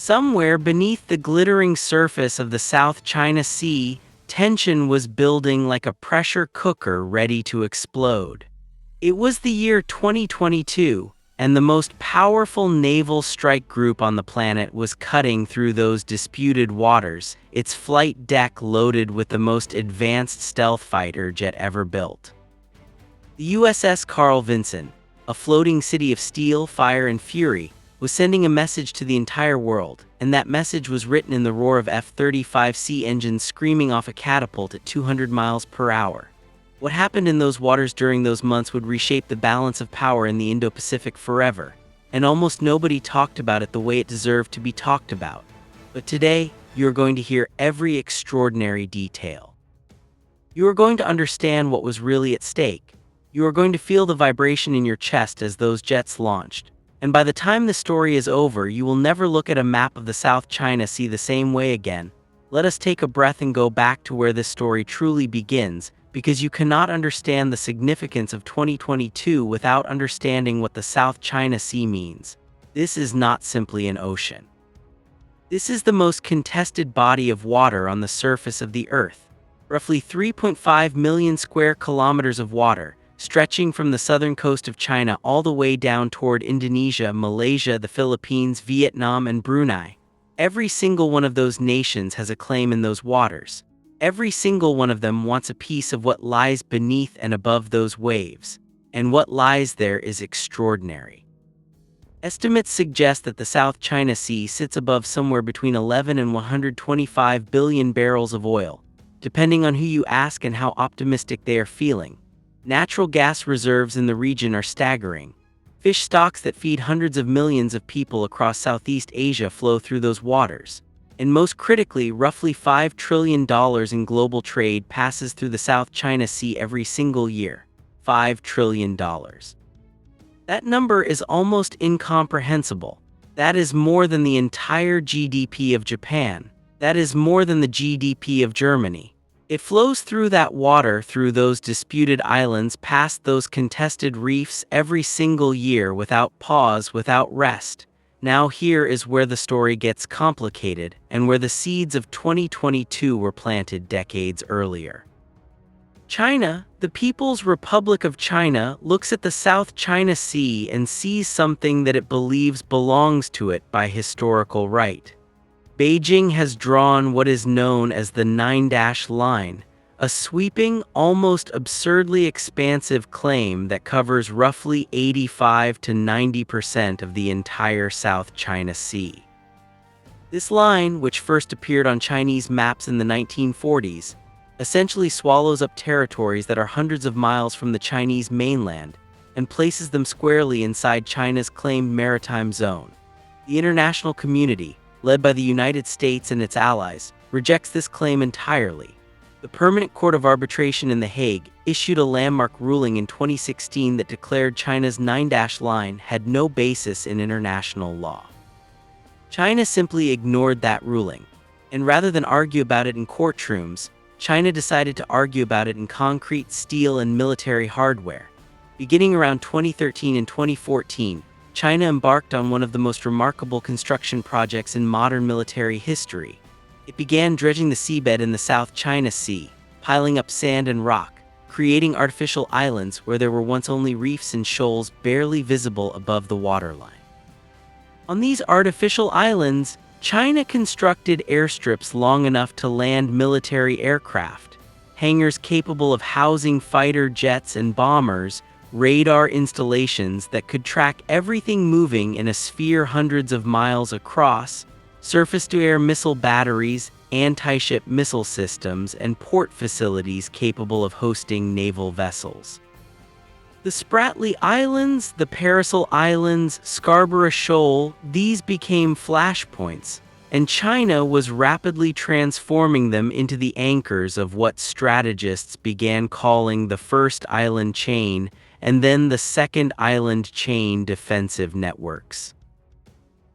Somewhere beneath the glittering surface of the South China Sea, tension was building like a pressure cooker ready to explode. It was the year 2022, and the most powerful naval strike group on the planet was cutting through those disputed waters, its flight deck loaded with the most advanced stealth fighter jet ever built. The USS Vinson, a floating city of steel, fire, and fury, was sending a message to the entire world, and that message was written in the roar of F-35C engines screaming off a catapult at 200 miles per hour. What happened in those waters during those months would reshape the balance of power in the Indo-Pacific forever, and almost nobody talked about it the way it deserved to be talked about. But today, you are going to hear every extraordinary detail. You are going to understand what was really at stake. You are going to feel the vibration in your chest as those jets launched. And by the time the story is over, you will never look at a map of the South China Sea the same way again. Let us take a breath and go back to where this story truly begins, because you cannot understand the significance of 2022 without understanding what the South China Sea means. This is not simply an ocean. This is the most contested body of water on the surface of the Earth. Roughly 3.5 million square kilometers of water, stretching from the southern coast of China all the way down toward Indonesia, Malaysia, the Philippines, Vietnam, and Brunei. Every single one of those nations has a claim in those waters. Every single one of them wants a piece of what lies beneath and above those waves. And what lies there is extraordinary. Estimates suggest that the South China Sea sits above somewhere between 11 and 125 billion barrels of oil, depending on who you ask and how optimistic they are feeling. Natural gas reserves in the region are staggering. Fish stocks that feed hundreds of millions of people across Southeast Asia flow through those waters. And most critically, roughly $5 trillion in global trade passes through the South China Sea every single year. $5 trillion. That number is almost incomprehensible. That is more than the entire GDP of Japan. That is more than the GDP of Germany. It flows through that water, through those disputed islands, past those contested reefs every single year without pause, without rest. Now here is where the story gets complicated, and where the seeds of 2022 were planted decades earlier. China, the People's Republic of China, looks at the South China Sea and sees something that it believes belongs to it by historical right. Beijing has drawn what is known as the Nine-Dash Line, a sweeping, almost absurdly expansive claim that covers roughly 85 to 90% of the entire South China Sea. This line, which first appeared on Chinese maps in the 1940s, essentially swallows up territories that are hundreds of miles from the Chinese mainland and places them squarely inside China's claimed maritime zone. The international community, led by the United States and its allies, rejects this claim entirely. The Permanent Court of Arbitration in The Hague issued a landmark ruling in 2016 that declared China's Nine-Dash Line had no basis in international law. China simply ignored that ruling, and rather than argue about it in courtrooms, China decided to argue about it in concrete, steel, and military hardware. Beginning around 2013 and 2014, China embarked on one of the most remarkable construction projects in modern military history. It began dredging the seabed in the South China Sea, piling up sand and rock, creating artificial islands where there were once only reefs and shoals barely visible above the waterline. On these artificial islands, China constructed airstrips long enough to land military aircraft, hangars capable of housing fighter jets and bombers, radar installations that could track everything moving in a sphere hundreds of miles across, surface-to-air missile batteries, anti-ship missile systems, and port facilities capable of hosting naval vessels. The Spratly Islands, the Paracel Islands, Scarborough Shoal, these became flashpoints, and China was rapidly transforming them into the anchors of what strategists began calling the first island chain and then the second island chain defensive networks.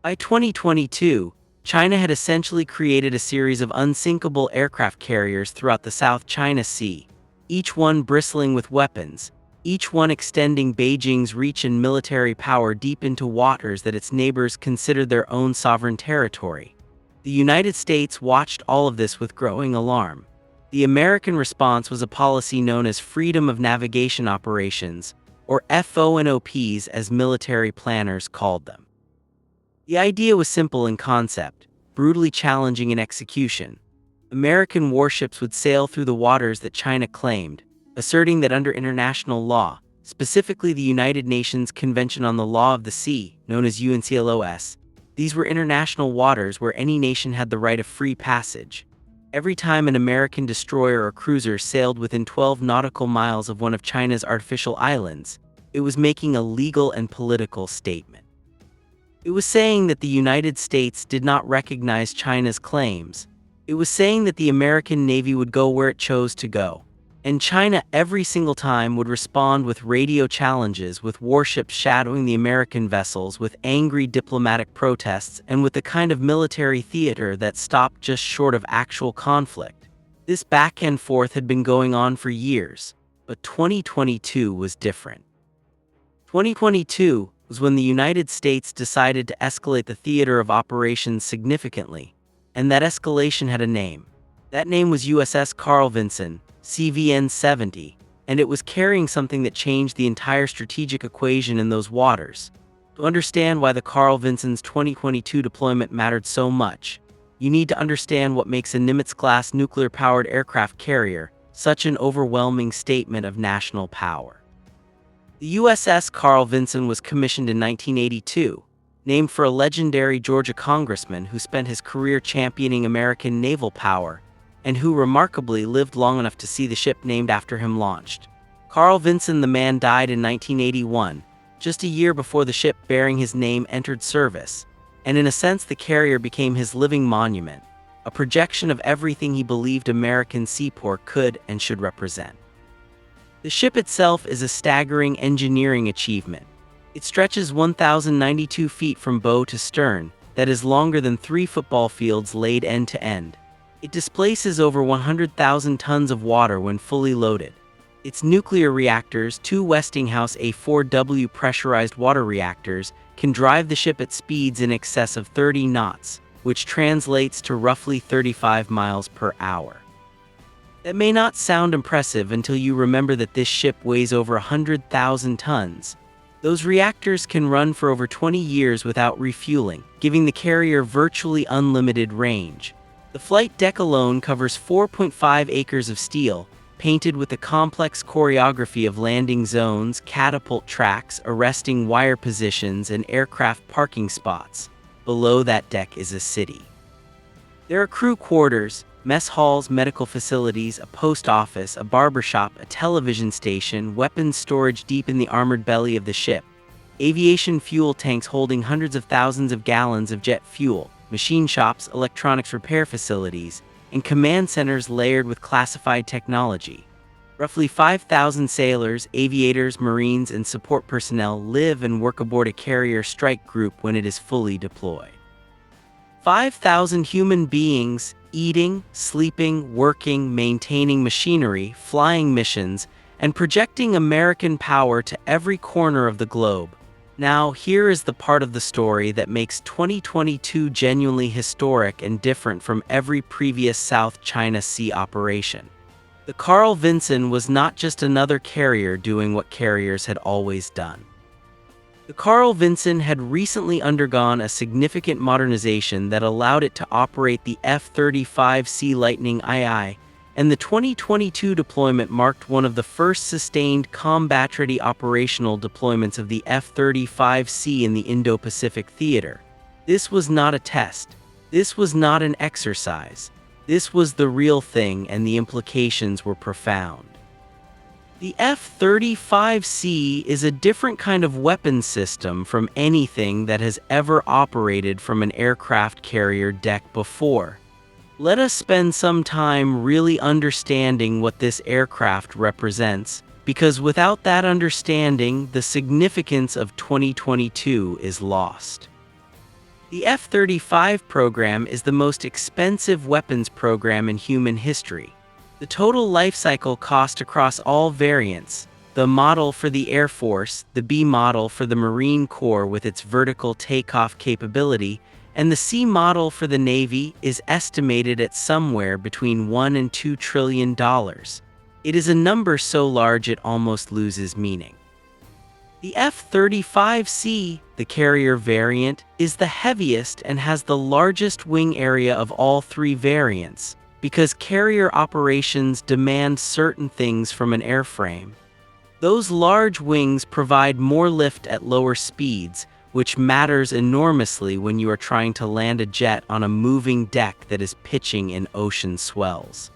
By 2022, China had essentially created a series of unsinkable aircraft carriers throughout the South China Sea, each one bristling with weapons, each one extending Beijing's reach and military power deep into waters that its neighbors considered their own sovereign territory. The United States watched all of this with growing alarm. The American response was a policy known as Freedom of Navigation Operations, or FONOPs as military planners called them. The idea was simple in concept, brutally challenging in execution. American warships would sail through the waters that China claimed, asserting that under international law, specifically the United Nations Convention on the Law of the Sea, known as UNCLOS, these were international waters where any nation had the right of free passage. Every time an American destroyer or cruiser sailed within 12 nautical miles of one of China's artificial islands, it was making a legal and political statement. It was saying that the United States did not recognize China's claims. It was saying that the American Navy would go where it chose to go. And China every single time would respond with radio challenges, with warships shadowing the American vessels, with angry diplomatic protests, and with the kind of military theater that stopped just short of actual conflict. This back and forth had been going on for years, but 2022 was different. 2022 was when the United States decided to escalate the theater of operations significantly, and that escalation had a name. That name was USS Carl Vinson, CVN 70, and it was carrying something that changed the entire strategic equation in those waters. To understand why the Carl Vinson's 2022 deployment mattered so much, you need to understand what makes a Nimitz-class nuclear-powered aircraft carrier such an overwhelming statement of national power. The USS Carl Vinson was commissioned in 1982, named for a legendary Georgia congressman who spent his career championing American naval power and who remarkably lived long enough to see the ship named after him launched. Carl Vinson the man died in 1981, just a year before the ship bearing his name entered service, and in a sense the carrier became his living monument, a projection of everything he believed American seaport could and should represent. The ship itself is a staggering engineering achievement. It stretches 1,092 feet from bow to stern, that is longer than 3 football fields laid end to end. It displaces over 100,000 tons of water when fully loaded. Its nuclear reactors, 2 Westinghouse A4W pressurized water reactors, can drive the ship at speeds in excess of 30 knots, which translates to roughly 35 miles per hour. That may not sound impressive until you remember that this ship weighs over 100,000 tons. Those reactors can run for over 20 years without refueling, giving the carrier virtually unlimited range. The flight deck alone covers 4.5 acres of steel, painted with a complex choreography of landing zones, catapult tracks, arresting wire positions, and aircraft parking spots. Below that deck is a city. There are crew quarters, mess halls, medical facilities, a post office, a barbershop, a television station, weapons storage deep in the armored belly of the ship, aviation fuel tanks holding hundreds of thousands of gallons of jet fuel, machine shops, electronics repair facilities, and command centers layered with classified technology. Roughly 5,000 sailors, aviators, marines, and support personnel live and work aboard a carrier strike group when it is fully deployed. 5,000 human beings, eating, sleeping, working, maintaining machinery, flying missions, and projecting American power to every corner of the globe. Now, here is the part of the story that makes 2022 genuinely historic and different from every previous South China Sea operation. The Carl Vinson was not just another carrier doing what carriers had always done. The Carl Vinson had recently undergone a significant modernization that allowed it to operate the F-35C Lightning II, and the 2022 deployment marked one of the first sustained combat-ready operational deployments of the F-35C in the Indo-Pacific theater. This was not a test. This was not an exercise. This was the real thing, and the implications were profound. The F-35C is a different kind of weapon system from anything that has ever operated from an aircraft carrier deck before. Let us spend some time really understanding what this aircraft represents, because without that understanding, the significance of 2022 is lost. The F-35 program is the most expensive weapons program in human history. The total life cycle cost across all variants, the model for the Air Force, the B model for the Marine Corps with its vertical takeoff capability, and the C model for the Navy is estimated at somewhere between $1 and $2 trillion. It is a number so large it almost loses meaning. The F-35C, the carrier variant, is the heaviest and has the largest wing area of all three variants, because carrier operations demand certain things from an airframe. Those large wings provide more lift at lower speeds, which matters enormously when you are trying to land a jet on a moving deck that is pitching in ocean swells.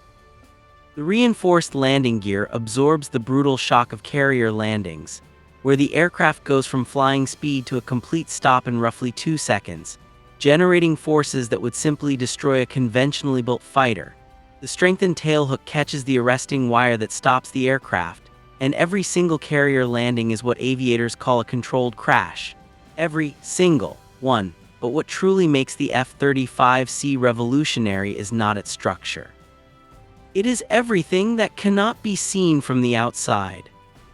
The reinforced landing gear absorbs the brutal shock of carrier landings, where the aircraft goes from flying speed to a complete stop in roughly 2 seconds, generating forces that would simply destroy a conventionally built fighter. The strengthened tailhook catches the arresting wire that stops the aircraft, and every single carrier landing is what aviators call a controlled crash. Every single one. But what truly makes the F-35C revolutionary is not its structure. It is everything that cannot be seen from the outside.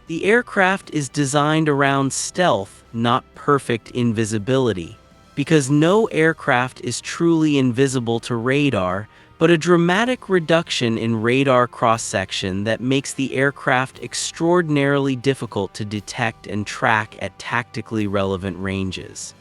The aircraft is designed around stealth, not perfect invisibility, because no aircraft is truly invisible to radar, but a dramatic reduction in radar cross-section that makes the aircraft extraordinarily difficult to detect and track at tactically relevant ranges.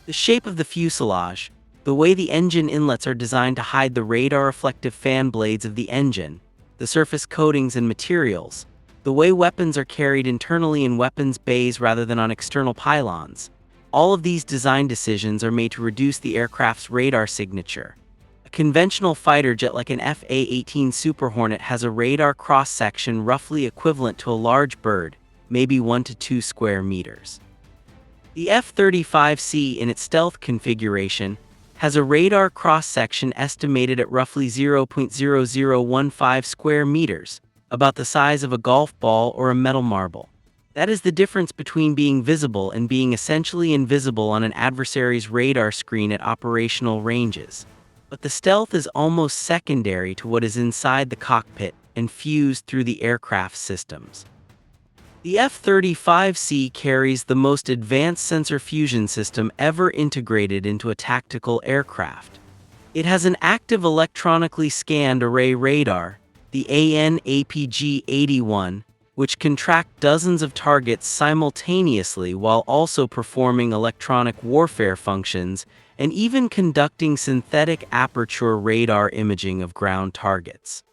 The shape of the fuselage, the way the engine inlets are designed to hide the radar-reflective fan blades of the engine, the surface coatings and materials, the way weapons are carried internally in weapons bays rather than on external pylons. All of these design decisions are made to reduce the aircraft's radar signature. A conventional fighter jet like an F/A-18 Super Hornet has a radar cross-section roughly equivalent to a large bird, maybe 1 to 2 square meters. The F-35C in its stealth configuration has a radar cross-section estimated at roughly 0.0015 square meters, about the size of a golf ball or a metal marble. That is the difference between being visible and being essentially invisible on an adversary's radar screen at operational ranges. But the stealth is almost secondary to what is inside the cockpit and fused through the aircraft systems. The F-35C carries the most advanced sensor fusion system ever integrated into a tactical aircraft. It has an active electronically scanned array radar, the AN/APG-81, which can track dozens of targets simultaneously while also performing electronic warfare functions and even conducting synthetic aperture radar imaging of ground targets.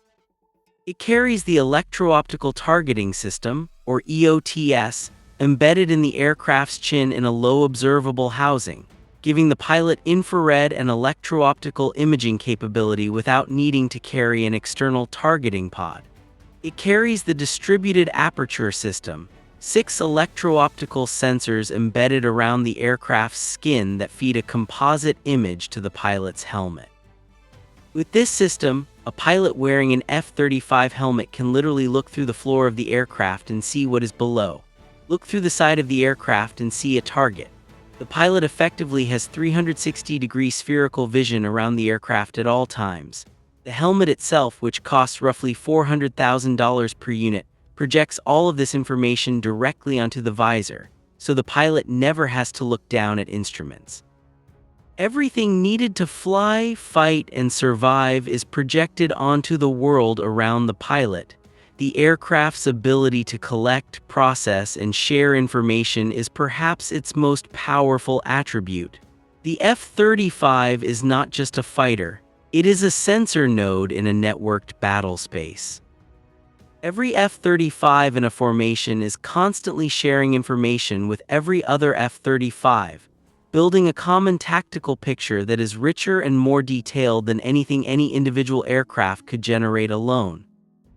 It carries the Electro-Optical Targeting System, or EOTS, embedded in the aircraft's chin in a low observable housing, giving the pilot infrared and electro-optical imaging capability without needing to carry an external targeting pod. It carries the Distributed Aperture System, 6 electro-optical sensors embedded around the aircraft's skin that feed a composite image to the pilot's helmet. With this system, a pilot wearing an F-35 helmet can literally look through the floor of the aircraft and see what is below. Look through the side of the aircraft and see a target. The pilot effectively has 360-degree spherical vision around the aircraft at all times. The helmet itself, which costs roughly $400,000 per unit, projects all of this information directly onto the visor, so the pilot never has to look down at instruments. Everything needed to fly, fight, and survive is projected onto the world around the pilot. The aircraft's ability to collect, process, and share information is perhaps its most powerful attribute. The F-35 is not just a fighter, it is a sensor node in a networked battle space. Every F-35 in a formation is constantly sharing information with every other F-35, building a common tactical picture that is richer and more detailed than anything any individual aircraft could generate alone.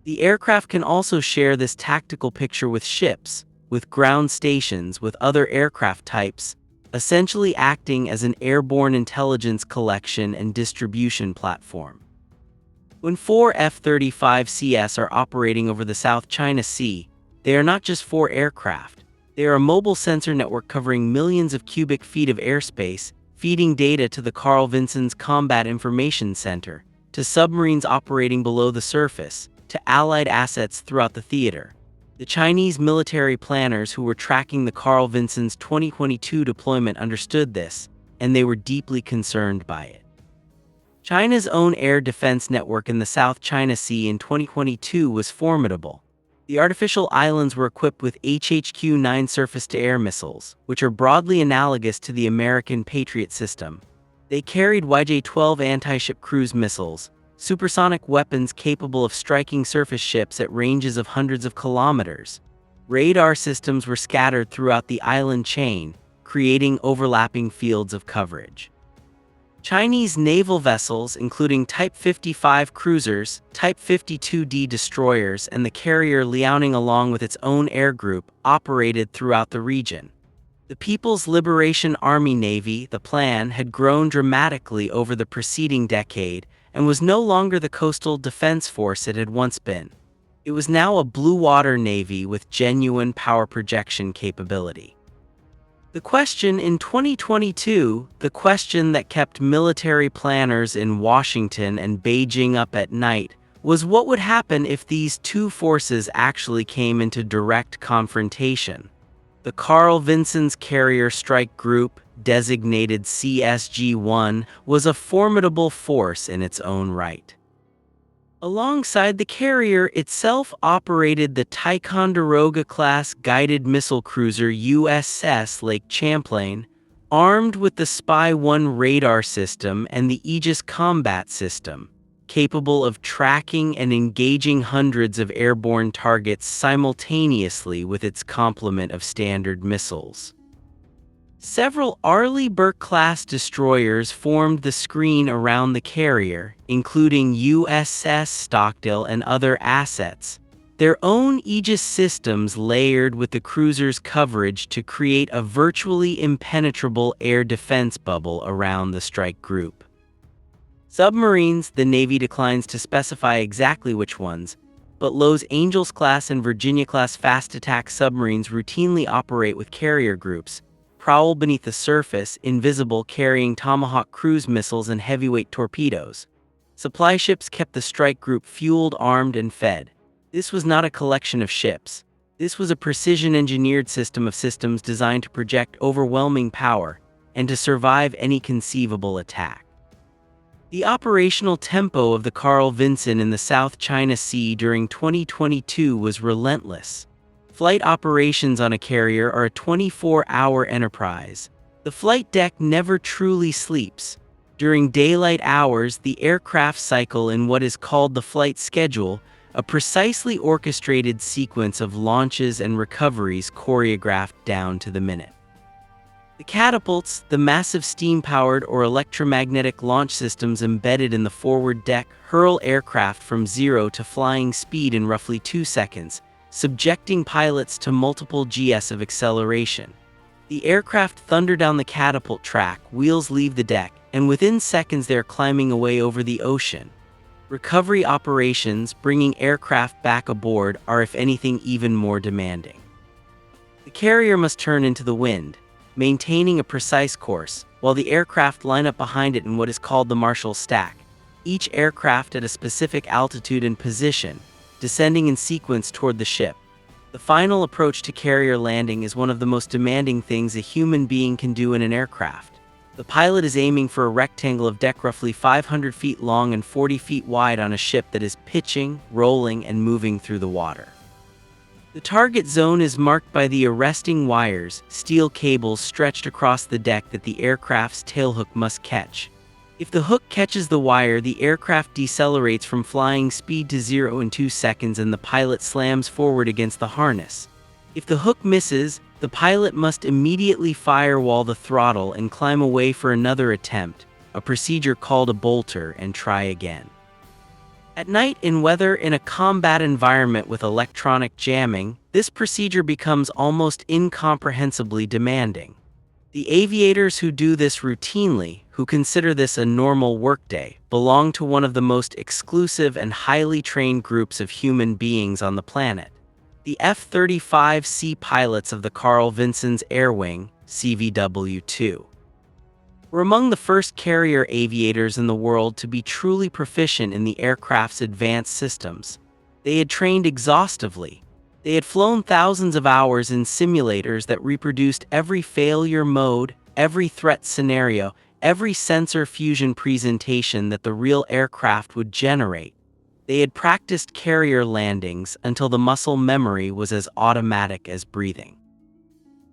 The aircraft can also share this tactical picture with ships, with ground stations, with other aircraft types, essentially acting as an airborne intelligence collection and distribution platform. When 4 F-35Cs are operating over the South China Sea, they are not just 4 aircraft. They are a mobile sensor network covering millions of cubic feet of airspace, feeding data to the Carl Vinson's Combat Information Center, to submarines operating below the surface, to allied assets throughout the theater. The Chinese military planners who were tracking the Carl Vinson's 2022 deployment understood this, and they were deeply concerned by it. China's own air defense network in the South China Sea in 2022 was formidable. The artificial islands were equipped with HHQ-9 surface-to-air missiles, which are broadly analogous to the American Patriot system. They carried YJ-12 anti-ship cruise missiles, supersonic weapons capable of striking surface ships at ranges of hundreds of kilometers. Radar systems were scattered throughout the island chain, creating overlapping fields of coverage. Chinese naval vessels, including Type 55 cruisers, Type 52D destroyers, and the carrier Liaoning along with its own air group, operated throughout the region. The People's Liberation Army Navy, the Plan, had grown dramatically over the preceding decade and was no longer the coastal defense force it had once been. It was now a blue water navy with genuine power projection capability. The question in 2022, the question that kept military planners in Washington and Beijing up at night, was what would happen if these two forces actually came into direct confrontation. The Carl Vinson's Carrier Strike Group, designated CSG-1, was a formidable force in its own right. Alongside the carrier itself operated the Ticonderoga-class guided missile cruiser USS Lake Champlain, armed with the Spy-1 radar system and the Aegis combat system, capable of tracking and engaging hundreds of airborne targets simultaneously with its complement of standard missiles. Several Arleigh Burke-class destroyers formed the screen around the carrier, including USS Stockdale and other assets, their own Aegis systems layered with the cruiser's coverage to create a virtually impenetrable air defense bubble around the strike group. Submarines, the Navy declines to specify exactly which ones, but Lowe's Angels-class and Virginia-class fast-attack submarines routinely operate with carrier groups, prowl beneath the surface, invisible, carrying Tomahawk cruise missiles and heavyweight torpedoes. Supply ships kept the strike group fueled, armed, and fed. This was not a collection of ships. This was a precision-engineered system of systems designed to project overwhelming power and to survive any conceivable attack. The operational tempo of the Carl Vinson in the South China Sea during 2022 was relentless. Flight operations on a carrier are a 24-hour enterprise. The flight deck never truly sleeps. During daylight hours, the aircraft cycle in what is called the flight schedule, a precisely orchestrated sequence of launches and recoveries choreographed down to the minute. The catapults, the massive steam-powered or electromagnetic launch systems embedded in the forward deck, hurl aircraft from zero to flying speed in roughly 2 seconds, subjecting pilots to multiple Gs of acceleration. The aircraft thunder down the catapult track, wheels leave the deck, and within seconds they are climbing away over the ocean. Recovery operations, bringing aircraft back aboard, are if anything even more demanding. The carrier must turn into the wind, maintaining a precise course, while the aircraft line up behind it in what is called the Marshall stack, each aircraft at a specific altitude and position, descending in sequence toward the ship. The final approach to carrier landing is one of the most demanding things a human being can do in an aircraft. The pilot is aiming for a rectangle of deck roughly 500 feet long and 40 feet wide on a ship that is pitching, rolling, and moving through the water. The target zone is marked by the arresting wires, steel cables stretched across the deck that the aircraft's tailhook must catch. If the hook catches the wire, the aircraft decelerates from flying speed to 0 in 2 seconds and the pilot slams forward against the harness. If the hook misses, the pilot must immediately firewall the throttle and climb away for another attempt, a procedure called a bolter, and try again. At night, in weather in a combat environment with electronic jamming, this procedure becomes almost incomprehensibly demanding. The aviators who do this routinely, who consider this a normal workday, belong to one of the most exclusive and highly trained groups of human beings on the planet. The F-35C pilots of the Carl Vinson's Air Wing, CVW-2, were among the first carrier aviators in the world to be truly proficient in the aircraft's advanced systems. They had trained exhaustively. They had flown thousands of hours in simulators that reproduced every failure mode, every threat scenario, every sensor fusion presentation that the real aircraft would generate. They had practiced carrier landings until the muscle memory was as automatic as breathing.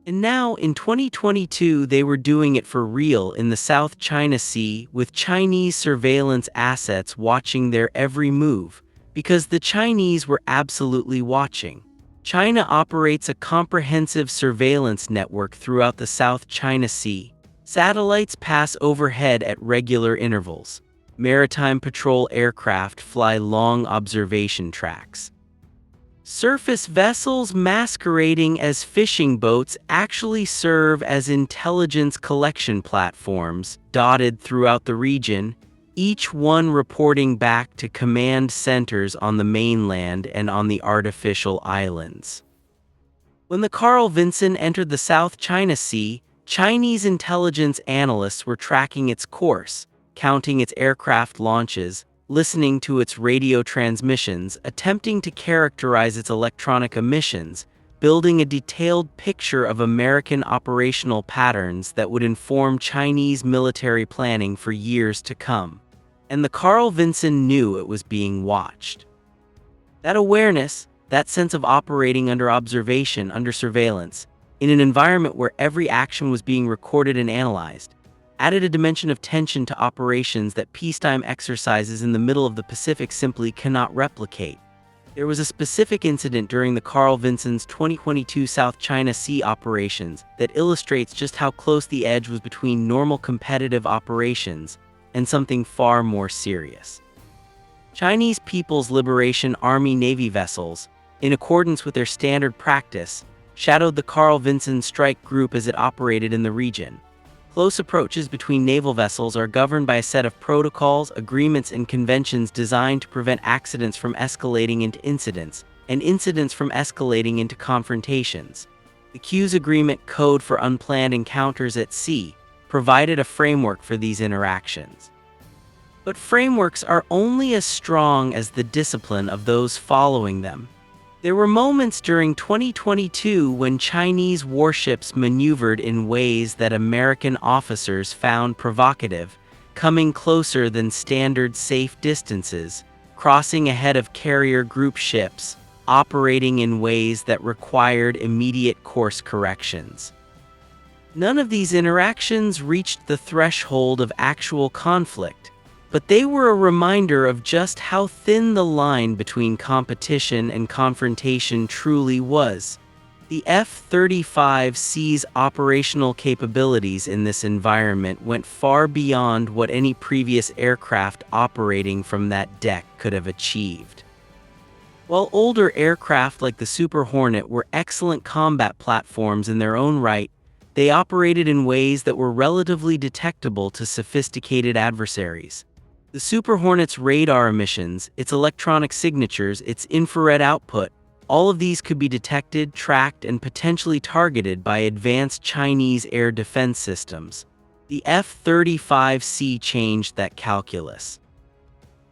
And now, in 2022, they were doing it for real in the South China Sea with Chinese surveillance assets watching their every move, because the Chinese were absolutely watching. China operates a comprehensive surveillance network throughout the South China Sea. Satellites pass overhead at regular intervals. Maritime patrol aircraft fly long observation tracks. Surface vessels masquerading as fishing boats actually serve as intelligence collection platforms dotted throughout the region, each one reporting back to command centers on the mainland and on the artificial islands. When the Carl Vinson entered the South China Sea, Chinese intelligence analysts were tracking its course, counting its aircraft launches, listening to its radio transmissions, attempting to characterize its electronic emissions, building a detailed picture of American operational patterns that would inform Chinese military planning for years to come. And the Carl Vinson knew it was being watched. That awareness, that sense of operating under observation, under surveillance, in an environment where every action was being recorded and analyzed, added a dimension of tension to operations that peacetime exercises in the middle of the Pacific simply cannot replicate. There was a specific incident during the Carl Vinson's 2022 South China Sea operations that illustrates just how close the edge was between normal competitive operations and something far more serious. Chinese People's Liberation Army Navy vessels, in accordance with their standard practice, shadowed the Carl Vinson strike group as it operated in the region. Close approaches between naval vessels are governed by a set of protocols, agreements, and conventions designed to prevent accidents from escalating into incidents, and incidents from escalating into confrontations. The CUES Agreement Code for Unplanned Encounters at Sea provided a framework for these interactions. But frameworks are only as strong as the discipline of those following them. There were moments during 2022 when Chinese warships maneuvered in ways that American officers found provocative, coming closer than standard safe distances, crossing ahead of carrier group ships, operating in ways that required immediate course corrections. None of these interactions reached the threshold of actual conflict, but they were a reminder of just how thin the line between competition and confrontation truly was. The F-35C's operational capabilities in this environment went far beyond what any previous aircraft operating from that deck could have achieved. While older aircraft like the Super Hornet were excellent combat platforms in their own right, they operated in ways that were relatively detectable to sophisticated adversaries. The Super Hornet's radar emissions, its electronic signatures, its infrared output, all of these could be detected, tracked, and potentially targeted by advanced Chinese air defense systems. The F-35C changed that calculus.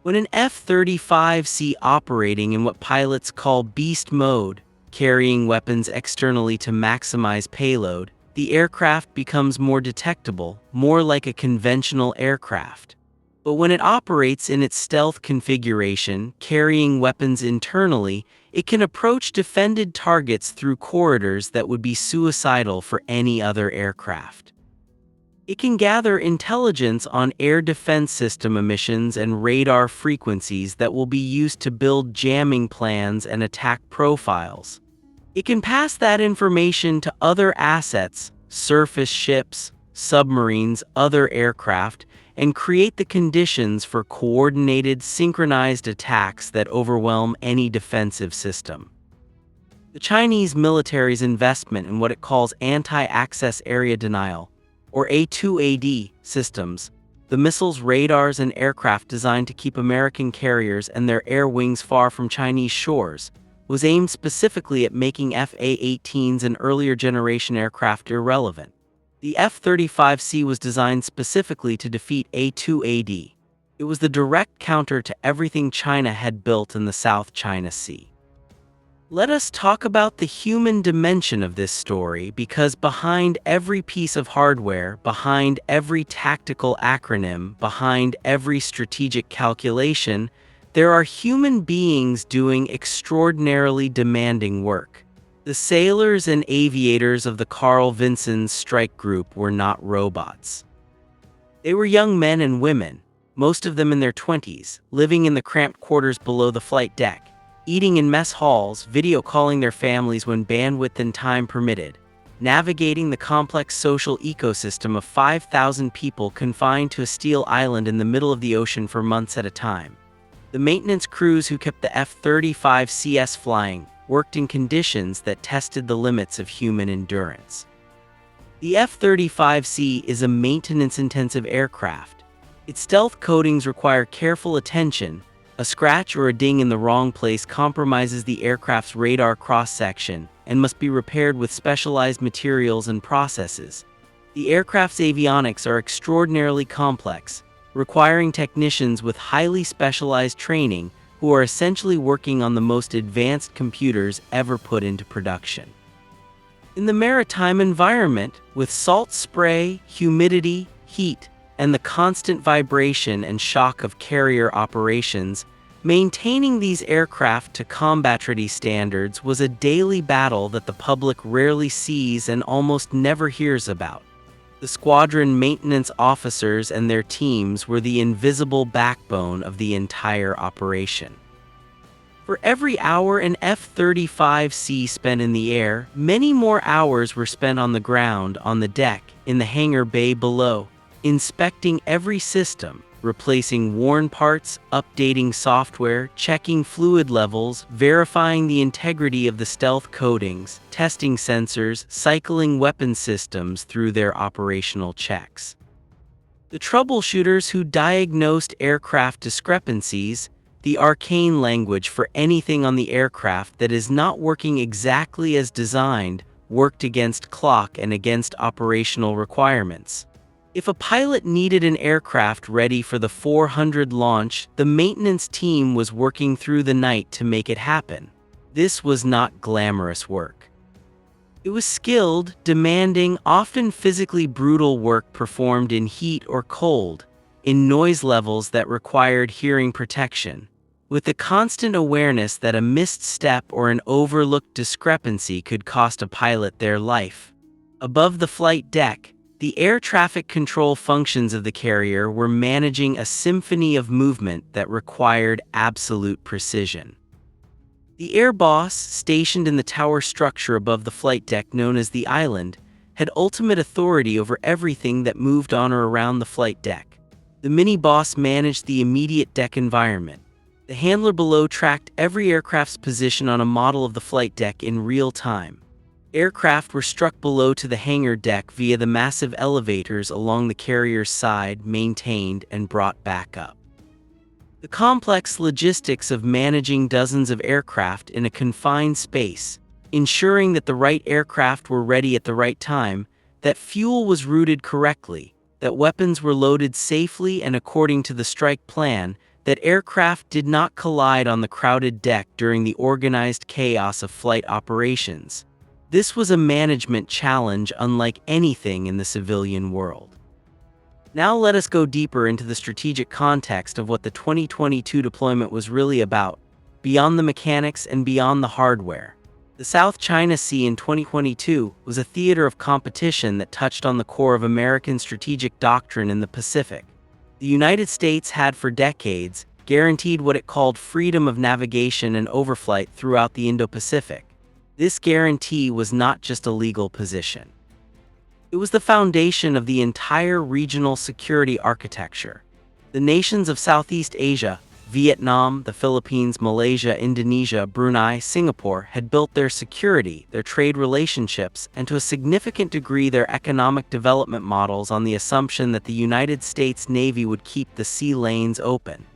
When an F-35C operating in what pilots call beast mode, carrying weapons externally to maximize payload, the aircraft becomes more detectable, more like a conventional aircraft. But when it operates in its stealth configuration, carrying weapons internally, it can approach defended targets through corridors that would be suicidal for any other aircraft. It can gather intelligence on air defense system emissions and radar frequencies that will be used to build jamming plans and attack profiles. It can pass that information to other assets, surface ships, submarines, other aircraft, and create the conditions for coordinated, synchronized attacks that overwhelm any defensive system. The Chinese military's investment in what it calls anti-access area denial, or A2AD, systems, the missiles, radars, and aircraft designed to keep American carriers and their air wings far from Chinese shores, was aimed specifically at making F/A-18s and earlier generation aircraft irrelevant. The F-35C was designed specifically to defeat A2AD. It was the direct counter to everything China had built in the South China Sea. Let us talk about the human dimension of this story, because behind every piece of hardware, behind every tactical acronym, behind every strategic calculation, there are human beings doing extraordinarily demanding work. The sailors and aviators of the Carl Vinson strike group were not robots. They were young men and women, most of them in their 20s, living in the cramped quarters below the flight deck, eating in mess halls, video calling their families when bandwidth and time permitted, navigating the complex social ecosystem of 5,000 people confined to a steel island in the middle of the ocean for months at a time. The maintenance crews who kept the F-35CS flying worked in conditions that tested the limits of human endurance. The F-35C is a maintenance-intensive aircraft. Its stealth coatings require careful attention. A scratch or a ding in the wrong place compromises the aircraft's radar cross-section and must be repaired with specialized materials and processes. The aircraft's avionics are extraordinarily complex, requiring technicians with highly specialized training who are essentially working on the most advanced computers ever put into production. In the maritime environment, with salt spray, humidity, heat, and the constant vibration and shock of carrier operations, maintaining these aircraft to combat-ready standards was a daily battle that the public rarely sees and almost never hears about. The squadron maintenance officers and their teams were the invisible backbone of the entire operation. For every hour an F-35C spent in the air, many more hours were spent on the ground, on the deck, in the hangar bay below, inspecting every system, replacing worn parts, updating software, checking fluid levels, verifying the integrity of the stealth coatings, testing sensors, cycling weapon systems through their operational checks. The troubleshooters who diagnosed aircraft discrepancies, the arcane language for anything on the aircraft that is not working exactly as designed, worked against clock and against operational requirements. If a pilot needed an aircraft ready for the 400 launch, the maintenance team was working through the night to make it happen. This was not glamorous work. It was skilled, demanding, often physically brutal work performed in heat or cold, in noise levels that required hearing protection, with the constant awareness that a missed step or an overlooked discrepancy could cost a pilot their life. Above the flight deck, the air traffic control functions of the carrier were managing a symphony of movement that required absolute precision. The air boss, stationed in the tower structure above the flight deck known as the island, had ultimate authority over everything that moved on or around the flight deck. The mini-boss managed the immediate deck environment. The handler below tracked every aircraft's position on a model of the flight deck in real time. Aircraft were struck below to the hangar deck via the massive elevators along the carrier's side, maintained and brought back up. The complex logistics of managing dozens of aircraft in a confined space, ensuring that the right aircraft were ready at the right time, that fuel was routed correctly, that weapons were loaded safely and according to the strike plan, that aircraft did not collide on the crowded deck during the organized chaos of flight operations. This was a management challenge unlike anything in the civilian world. Now let us go deeper into the strategic context of what the 2022 deployment was really about, beyond the mechanics and beyond the hardware. The South China Sea in 2022 was a theater of competition that touched on the core of American strategic doctrine in the Pacific. The United States had for decades guaranteed what it called freedom of navigation and overflight throughout the Indo-Pacific. This guarantee was not just a legal position. It was the foundation of the entire regional security architecture. The nations of Southeast Asia, Vietnam, the Philippines, Malaysia, Indonesia, Brunei, Singapore had built their security, their trade relationships, and to a significant degree their economic development models on the assumption that the United States Navy would keep the sea lanes open.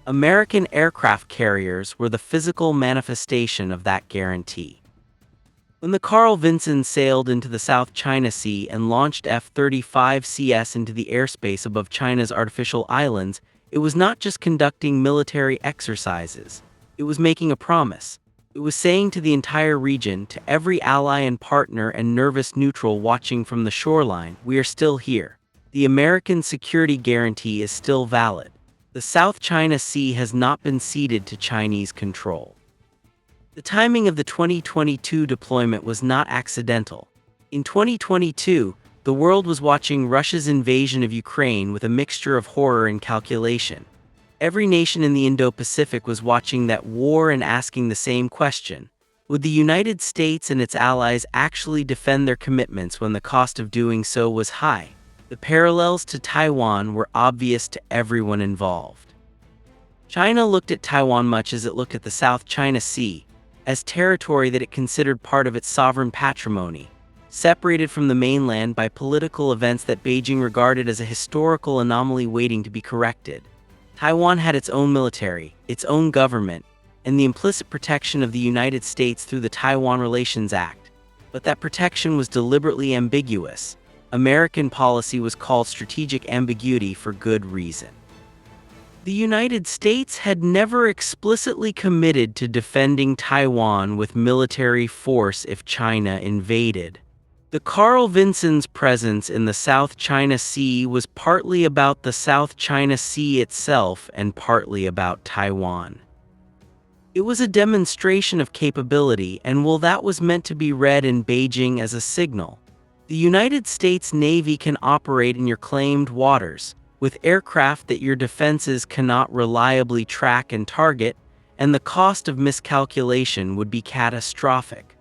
American aircraft carriers were the physical manifestation of that guarantee. When the Carl Vinson sailed into the South China Sea and launched F-35CS into the airspace above China's artificial islands, it was not just conducting military exercises. It was making a promise. It was saying to the entire region, to every ally and partner and nervous neutral watching from the shoreline, we are still here. The American security guarantee is still valid. The South China Sea has not been ceded to Chinese control. The timing of the 2022 deployment was not accidental. In 2022, the world was watching Russia's invasion of Ukraine with a mixture of horror and calculation. Every nation in the Indo-Pacific was watching that war and asking the same question. Would the United States and its allies actually defend their commitments when the cost of doing so was high? The parallels to Taiwan were obvious to everyone involved. China looked at Taiwan much as it looked at the South China Sea, as territory that it considered part of its sovereign patrimony, separated from the mainland by political events that Beijing regarded as a historical anomaly waiting to be corrected. Taiwan had its own military, its own government, and the implicit protection of the United States through the Taiwan Relations Act. But that protection was deliberately ambiguous. American policy was called strategic ambiguity for good reason. The United States had never explicitly committed to defending Taiwan with military force if China invaded. The Carl Vinson's presence in the South China Sea was partly about the South China Sea itself and partly about Taiwan. It was a demonstration of capability, and while that was meant to be read in Beijing as a signal, the United States Navy can operate in your claimed waters, with aircraft that your defenses cannot reliably track and target, and the cost of miscalculation would be catastrophic.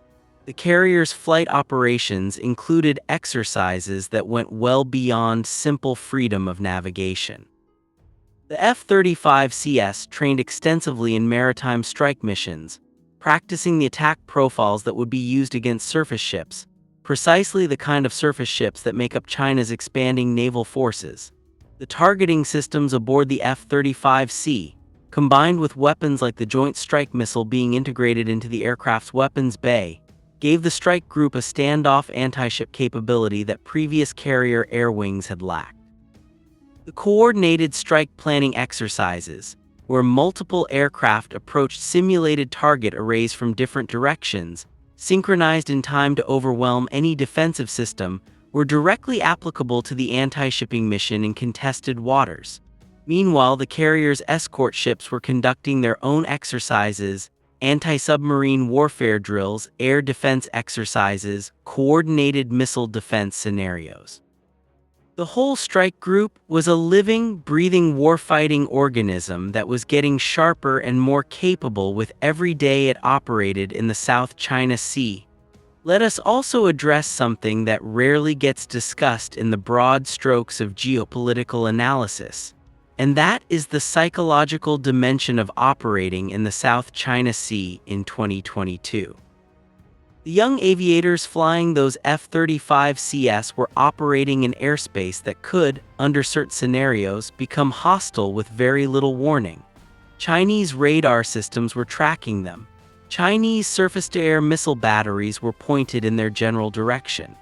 The carrier's flight operations included exercises that went well beyond simple freedom of navigation. The F-35CS trained extensively in maritime strike missions, practicing the attack profiles that would be used against surface ships, precisely the kind of surface ships that make up China's expanding naval forces. The targeting systems aboard the F-35C, combined with weapons like the Joint Strike Missile being integrated into the aircraft's weapons bay, gave the strike group a standoff anti-ship capability that previous carrier air wings had lacked. The coordinated strike planning exercises, where multiple aircraft approached simulated target arrays from different directions, synchronized in time to overwhelm any defensive system, were directly applicable to the anti-shipping mission in contested waters. Meanwhile, the carrier's escort ships were conducting their own exercises, anti-submarine warfare drills, air defense exercises, coordinated missile defense scenarios. The whole strike group was a living, breathing warfighting organism that was getting sharper and more capable with every day it operated in the South China Sea. Let us also address something that rarely gets discussed in the broad strokes of geopolitical analysis, and that is the psychological dimension of operating in the South China Sea in 2022. The young aviators flying those F-35CS were operating in airspace that could, under certain scenarios, become hostile with very little warning. Chinese radar systems were tracking them. Chinese surface-to-air missile batteries were pointed in their general direction.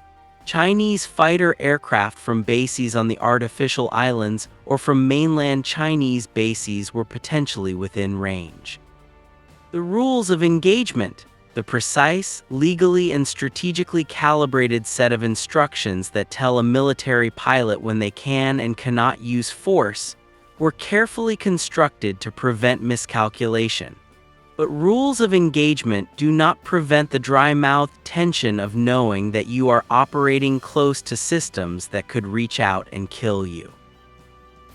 Chinese fighter aircraft from bases on the artificial islands or from mainland Chinese bases were potentially within range. The rules of engagement, the precise, legally and strategically calibrated set of instructions that tell a military pilot when they can and cannot use force, were carefully constructed to prevent miscalculation. But rules of engagement do not prevent the dry-mouthed tension of knowing that you are operating close to systems that could reach out and kill you.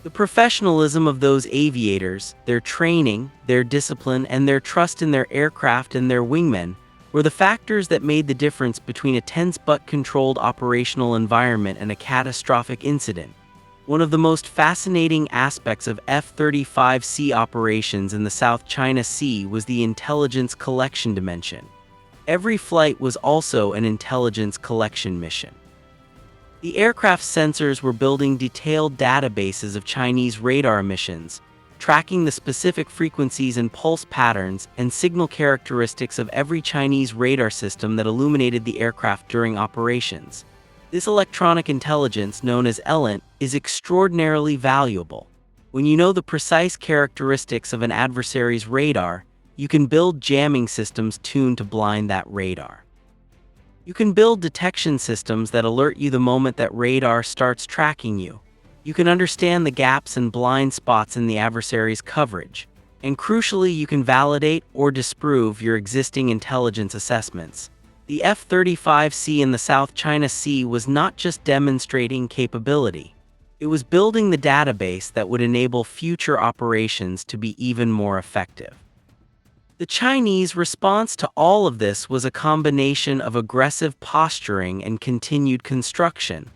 The professionalism of those aviators, their training, their discipline, and their trust in their aircraft and their wingmen were the factors that made the difference between a tense but controlled operational environment and a catastrophic incident. One of the most fascinating aspects of F-35C operations in the South China Sea was the intelligence collection dimension. Every flight was also an intelligence collection mission. The aircraft's sensors were building detailed databases of Chinese radar emissions, tracking the specific frequencies and pulse patterns and signal characteristics of every Chinese radar system that illuminated the aircraft during operations. This electronic intelligence, known as ELINT, is extraordinarily valuable. When you know the precise characteristics of an adversary's radar, you can build jamming systems tuned to blind that radar. You can build detection systems that alert you the moment that radar starts tracking you. You can understand the gaps and blind spots in the adversary's coverage. And crucially, you can validate or disprove your existing intelligence assessments. The F-35C in the South China Sea was not just demonstrating capability. It was building the database that would enable future operations to be even more effective. The Chinese response to all of this was a combination of aggressive posturing and continued construction.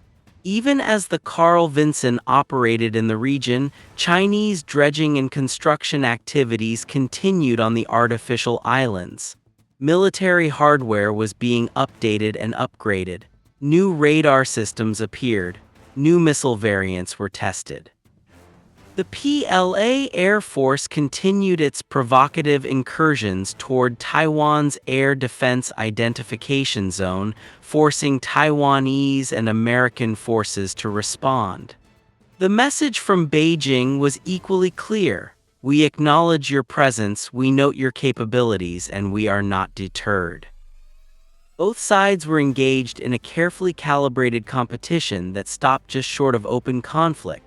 Even as the Carl Vinson operated in the region, Chinese dredging and construction activities continued on the artificial islands. Military hardware was being updated and upgraded. New radar systems appeared. New missile variants were tested. The PLA Air Force continued its provocative incursions toward Taiwan's air defense identification zone, forcing Taiwanese and American forces to respond. The message from Beijing was equally clear. We acknowledge your presence, we note your capabilities, and we are not deterred. Both sides were engaged in a carefully calibrated competition that stopped just short of open conflict.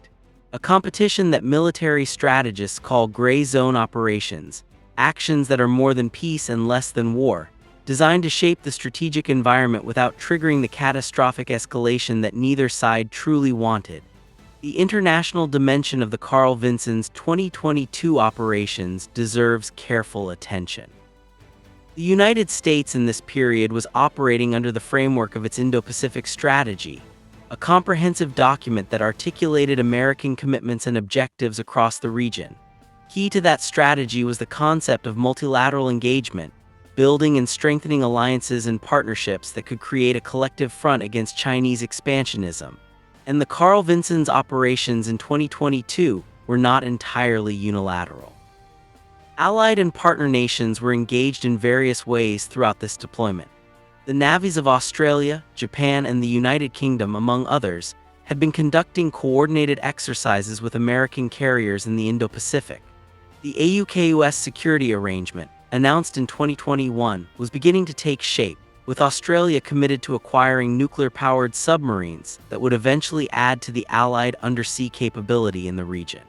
A competition that military strategists call gray zone operations, actions that are more than peace and less than war, designed to shape the strategic environment without triggering the catastrophic escalation that neither side truly wanted. The international dimension of the Carl Vinson's 2022 operations deserves careful attention. The United States in this period was operating under the framework of its Indo-Pacific strategy, a comprehensive document that articulated American commitments and objectives across the region. Key to that strategy was the concept of multilateral engagement, building and strengthening alliances and partnerships that could create a collective front against Chinese expansionism. And the Carl Vinson's operations in 2022 were not entirely unilateral. Allied and partner nations were engaged in various ways throughout this deployment. The navies of Australia, Japan, and the United Kingdom, among others, had been conducting coordinated exercises with American carriers in the Indo-Pacific. The AUKUS security arrangement, announced in 2021, was beginning to take shape, with Australia committed to acquiring nuclear-powered submarines that would eventually add to the Allied undersea capability in the region.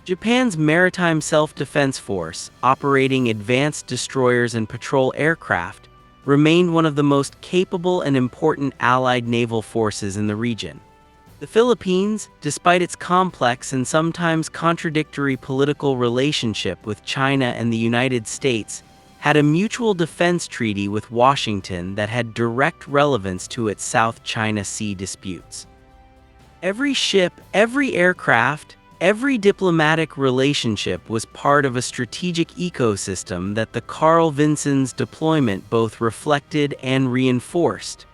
Japan's Maritime Self-Defense Force, operating advanced destroyers and patrol aircraft, remained one of the most capable and important Allied naval forces in the region. The Philippines, despite its complex and sometimes contradictory political relationship with China and the United States, had a mutual defense treaty with Washington that had direct relevance to its South China Sea disputes. Every ship, every aircraft, every diplomatic relationship was part of a strategic ecosystem that the Carl Vinson's deployment both reflected and reinforced.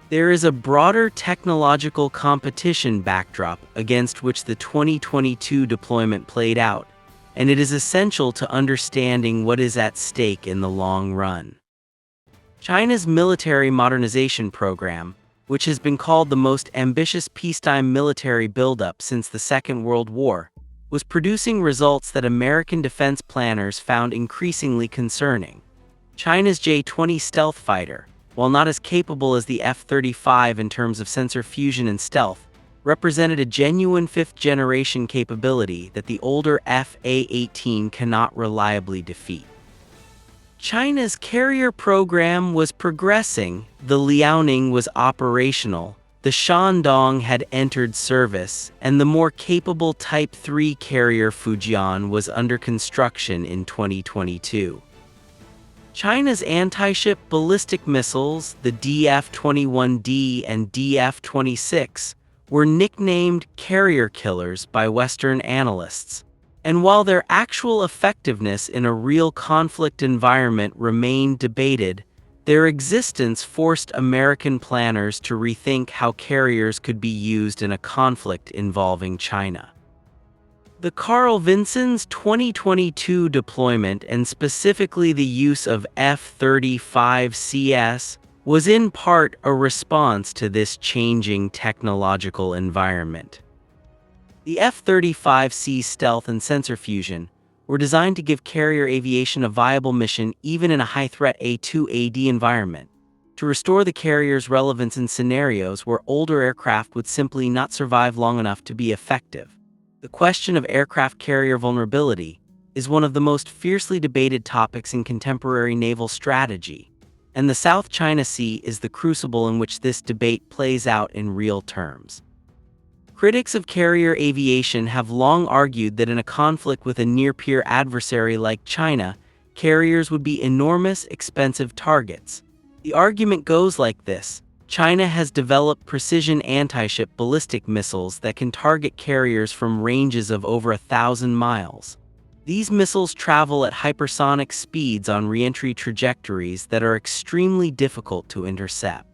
There is a broader technological competition backdrop against which the 2022 deployment played out, and it is essential to understanding what is at stake in the long run. China's military modernization program, which has been called the most ambitious peacetime military buildup since the Second World War, was producing results that American defense planners found increasingly concerning. China's J-20 stealth fighter, while not as capable as the F-35 in terms of sensor fusion and stealth, represented a genuine fifth-generation capability that the older F/A-18 cannot reliably defeat. China's carrier program was progressing, the Liaoning was operational, the Shandong had entered service, and the more capable Type 3 carrier Fujian was under construction in 2022. China's anti-ship ballistic missiles, the DF-21D and DF-26, were nicknamed carrier killers by Western analysts. And while their actual effectiveness in a real conflict environment remained debated, their existence forced American planners to rethink how carriers could be used in a conflict involving China. The Carl Vinson's 2022 deployment, and specifically the use of F-35Cs, was in part a response to this changing technological environment. The F-35C stealth and sensor fusion were designed to give carrier aviation a viable mission even in a high-threat A2AD environment, to restore the carrier's relevance in scenarios where older aircraft would simply not survive long enough to be effective. The question of aircraft carrier vulnerability is one of the most fiercely debated topics in contemporary naval strategy, and the South China Sea is the crucible in which this debate plays out in real terms. Critics of carrier aviation have long argued that in a conflict with a near-peer adversary like China, carriers would be enormous, expensive targets. The argument goes like this: China has developed precision anti-ship ballistic missiles that can target carriers from ranges of over 1,000 miles. These missiles travel at hypersonic speeds on re-entry trajectories that are extremely difficult to intercept.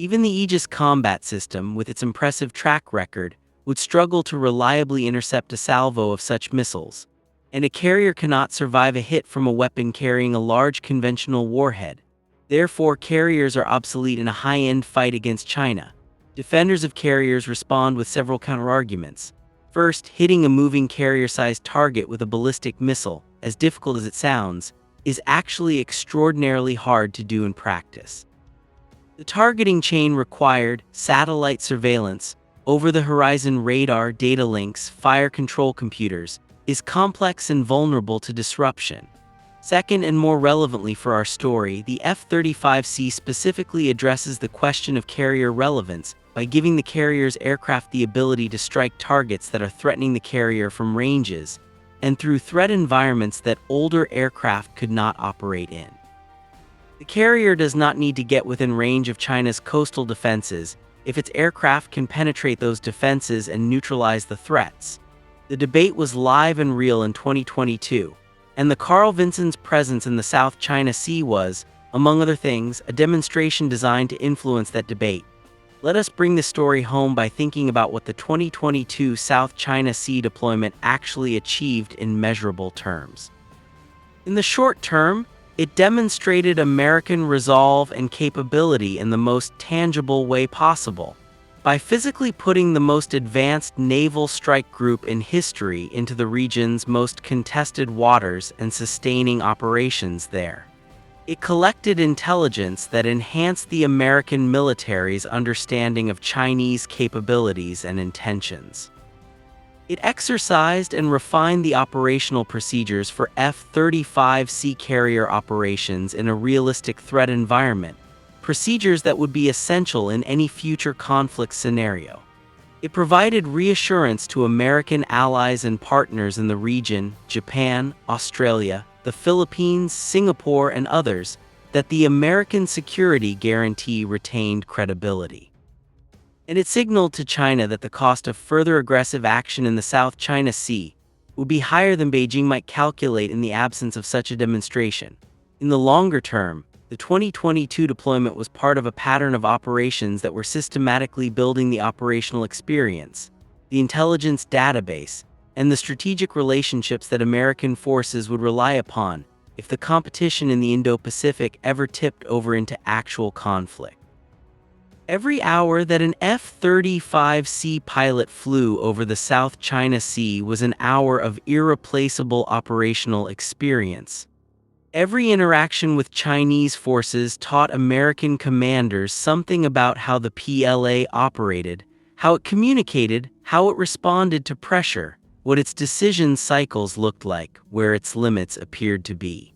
Even the Aegis combat system, with its impressive track record, would struggle to reliably intercept a salvo of such missiles, and a carrier cannot survive a hit from a weapon carrying a large conventional warhead. Therefore, carriers are obsolete in a high-end fight against China. Defenders of carriers respond with several counterarguments. First, hitting a moving carrier-sized target with a ballistic missile, as difficult as it sounds, is actually extraordinarily hard to do in practice. The targeting chain required, satellite surveillance, over-the-horizon radar, data links, fire control computers, is complex and vulnerable to disruption. Second, and more relevantly for our story, the F-35C specifically addresses the question of carrier relevance by giving the carrier's aircraft the ability to strike targets that are threatening the carrier from ranges and through threat environments that older aircraft could not operate in. The carrier does not need to get within range of China's coastal defenses if its aircraft can penetrate those defenses and neutralize the threats. The debate was live and real in 2022, and the Carl Vinson's presence in the South China Sea was, among other things, a demonstration designed to influence that debate. Let us bring the story home by thinking about what the 2022 South China Sea deployment actually achieved in measurable terms. In the short term, it demonstrated American resolve and capability in the most tangible way possible, by physically putting the most advanced naval strike group in history into the region's most contested waters and sustaining operations there. It collected intelligence that enhanced the American military's understanding of Chinese capabilities and intentions. It exercised and refined the operational procedures for F-35C carrier operations in a realistic threat environment, procedures that would be essential in any future conflict scenario. It provided reassurance to American allies and partners in the region, Japan, Australia, the Philippines, Singapore, and others, that the American security guarantee retained credibility. And it signaled to China that the cost of further aggressive action in the South China Sea would be higher than Beijing might calculate in the absence of such a demonstration. In the longer term, the 2022 deployment was part of a pattern of operations that were systematically building the operational experience, the intelligence database, and the strategic relationships that American forces would rely upon if the competition in the Indo-Pacific ever tipped over into actual conflict. Every hour that an F-35C pilot flew over the South China Sea was an hour of irreplaceable operational experience. Every interaction with Chinese forces taught American commanders something about how the PLA operated, how it communicated, how it responded to pressure, what its decision cycles looked like, where its limits appeared to be.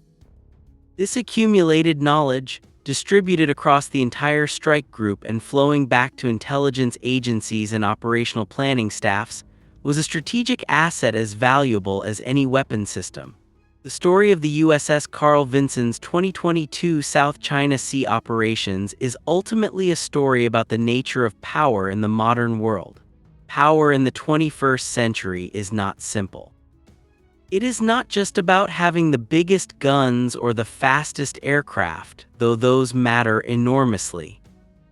This accumulated knowledge, distributed across the entire strike group and flowing back to intelligence agencies and operational planning staffs, was a strategic asset as valuable as any weapon system. The story of the USS Carl Vinson's 2022 South China Sea operations is ultimately a story about the nature of power in the modern world. Power in the 21st century is not simple. It is not just about having the biggest guns or the fastest aircraft, though those matter enormously.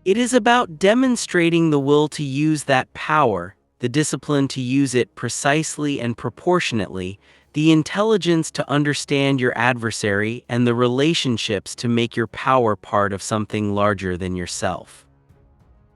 It is about demonstrating the will to use that power, the discipline to use it precisely and proportionately, the intelligence to understand your adversary, and the relationships to make your power part of something larger than yourself.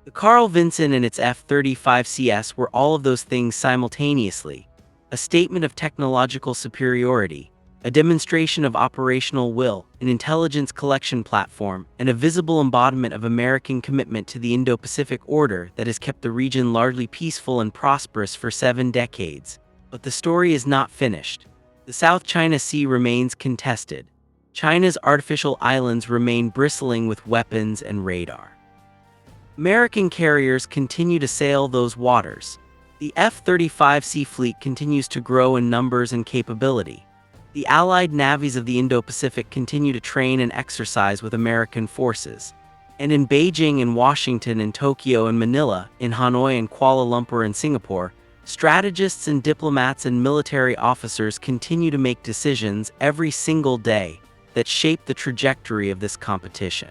The Carl Vinson and its F-35CS were all of those things simultaneously, a statement of technological superiority, a demonstration of operational will, an intelligence collection platform, and a visible embodiment of American commitment to the Indo-Pacific order that has kept the region largely peaceful and prosperous for 7 decades. But the story is not finished. The South China Sea remains contested. China's artificial islands remain bristling with weapons and radar. American carriers continue to sail those waters. The F-35C fleet continues to grow in numbers and capability. The Allied navies of the Indo-Pacific continue to train and exercise with American forces. And in Beijing and Washington and Tokyo and Manila, in Hanoi and Kuala Lumpur and Singapore, strategists and diplomats and military officers continue to make decisions every single day that shape the trajectory of this competition.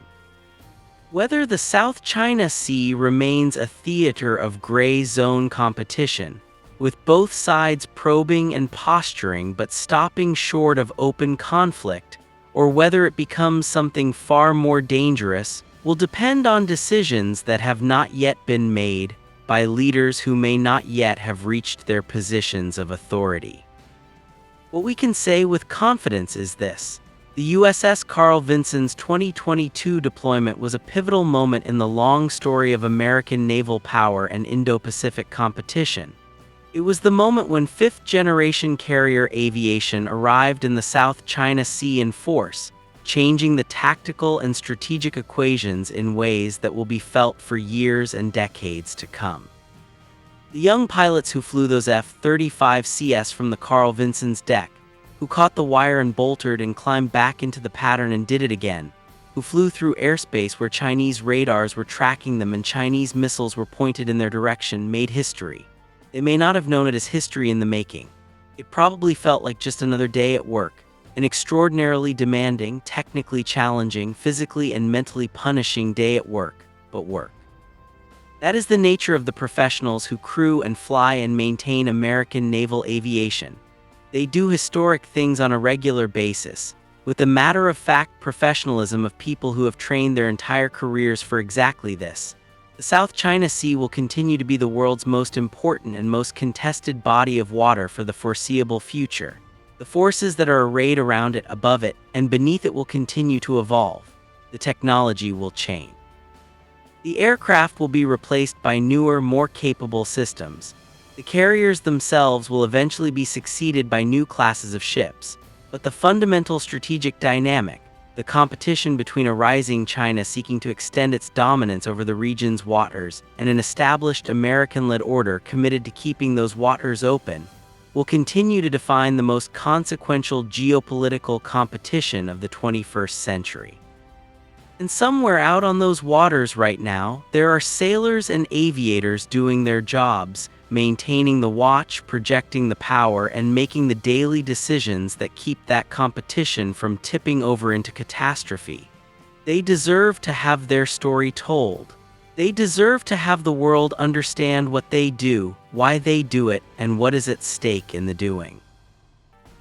Whether the South China Sea remains a theater of gray zone competition, with both sides probing and posturing but stopping short of open conflict, or whether it becomes something far more dangerous, will depend on decisions that have not yet been made by leaders who may not yet have reached their positions of authority. What we can say with confidence is this: the USS Carl Vinson's 2022 deployment was a pivotal moment in the long story of American naval power and Indo-Pacific competition. It was the moment when fifth-generation carrier aviation arrived in the South China Sea in force, changing the tactical and strategic equations in ways that will be felt for years and decades to come. The young pilots who flew those F-35Cs from the Carl Vinson's deck, who caught the wire and bolted and climbed back into the pattern and did it again, who flew through airspace where Chinese radars were tracking them and Chinese missiles were pointed in their direction, made history. They may not have known it as history in the making. It probably felt like just another day at work, an extraordinarily demanding, technically challenging, physically and mentally punishing day at work, but work. That is the nature of the professionals who crew and fly and maintain American naval aviation. They do historic things on a regular basis, with the matter-of-fact professionalism of people who have trained their entire careers for exactly this. The South China Sea will continue to be the world's most important and most contested body of water for the foreseeable future. The forces that are arrayed around it, above it, and beneath it will continue to evolve. The technology will change. The aircraft will be replaced by newer, more capable systems. The carriers themselves will eventually be succeeded by new classes of ships. But the fundamental strategic dynamic, the competition between a rising China seeking to extend its dominance over the region's waters and an established American-led order committed to keeping those waters open, will continue to define the most consequential geopolitical competition of the 21st century. And somewhere out on those waters right now, there are sailors and aviators doing their jobs, maintaining the watch, projecting the power, and making the daily decisions that keep that competition from tipping over into catastrophe. They deserve to have their story told. They deserve to have the world understand what they do, why they do it, and what is at stake in the doing.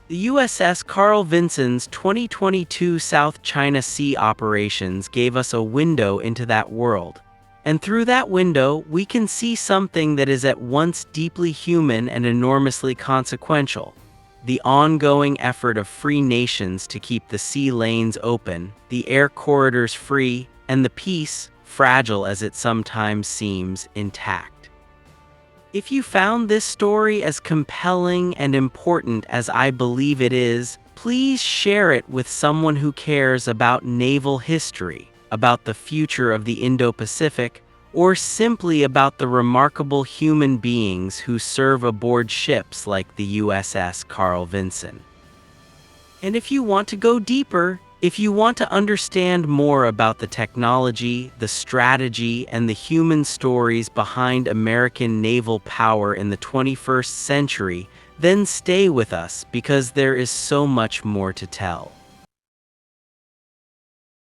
The USS Carl Vinson's 2022 South China Sea operations gave us a window into that world. And through that window, we can see something that is at once deeply human and enormously consequential. The ongoing effort of free nations to keep the sea lanes open, the air corridors free, and the peace, fragile as it sometimes seems, intact. If you found this story as compelling and important as I believe it is, please share it with someone who cares about naval history, about the future of the Indo-Pacific, or simply about the remarkable human beings who serve aboard ships like the USS Carl Vinson. And if you want to go deeper, if you want to understand more about the technology, the strategy, and the human stories behind American naval power in the 21st century, then stay with us because there is so much more to tell.